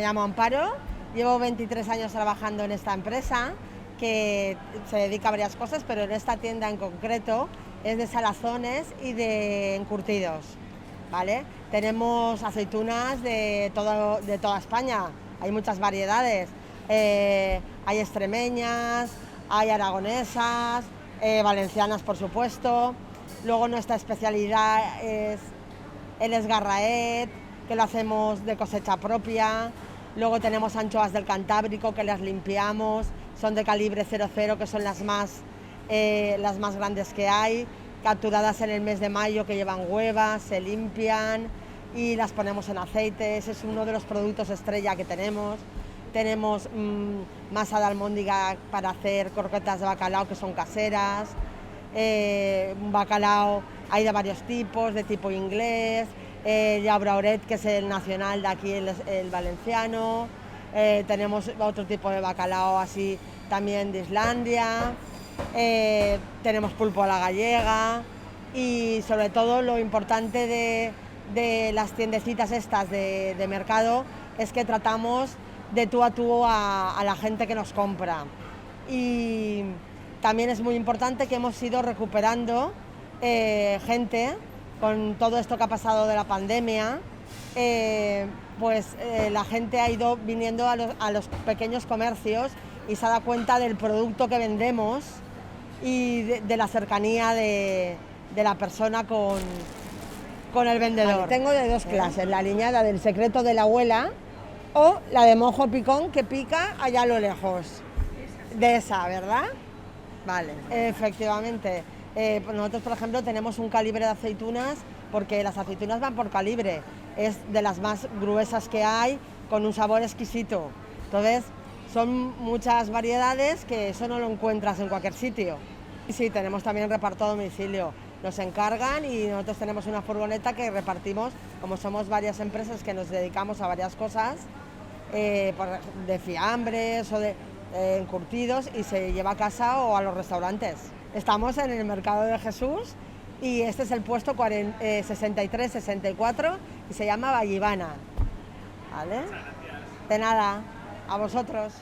Me llamo Amparo, llevo 23 años trabajando en esta empresa que se dedica a varias cosas, pero en esta tienda en concreto es de salazones y de encurtidos, ¿vale? Tenemos aceitunas de toda España, hay muchas variedades, hay extremeñas, hay aragonesas, valencianas por supuesto. Luego nuestra especialidad es el esgarraet, que lo hacemos de cosecha propia. Luego tenemos anchoas del Cantábrico, que las limpiamos, son de calibre 00, que son las más grandes que hay, capturadas en el mes de mayo, que llevan huevas, se limpian y las ponemos en aceite. Ese es uno de los productos estrella que tenemos. Tenemos masa de almóndiga para hacer croquetas de bacalao, que son caseras. Bacalao hay de varios tipos, de tipo inglés, llaubraoret, que es el nacional de aquí, el valenciano. Tenemos otro tipo de bacalao así también de Islandia. Tenemos pulpo a la gallega y sobre todo lo importante de las tiendecitas estas de mercado es que tratamos de tú a tú a la gente que nos compra. Y también es muy importante que hemos ido recuperando gente con todo esto que ha pasado de la pandemia. La gente ha ido viniendo a los pequeños comercios y se ha dado cuenta del producto que vendemos y de la cercanía de la persona con el vendedor. Vale, tengo de dos clases, la aliñada del secreto de la abuela o la de mojo picón, que pica allá a lo lejos. De esa, ¿verdad? Vale, efectivamente. Nosotros, por ejemplo, tenemos un calibre de aceitunas porque las aceitunas van por calibre. Es de las más gruesas que hay, con un sabor exquisito. Entonces, son muchas variedades que eso no lo encuentras en cualquier sitio. Y sí, tenemos también reparto a domicilio. Nos encargan y nosotros tenemos una furgoneta que repartimos, como somos varias empresas que nos dedicamos a varias cosas, de fiambres o de encurtidos, y se lleva a casa o a los restaurantes. Estamos en el Mercado de Jesús y este es el puesto 63-64 y se llama Vallivana. ¿Vale? De nada, a vosotros.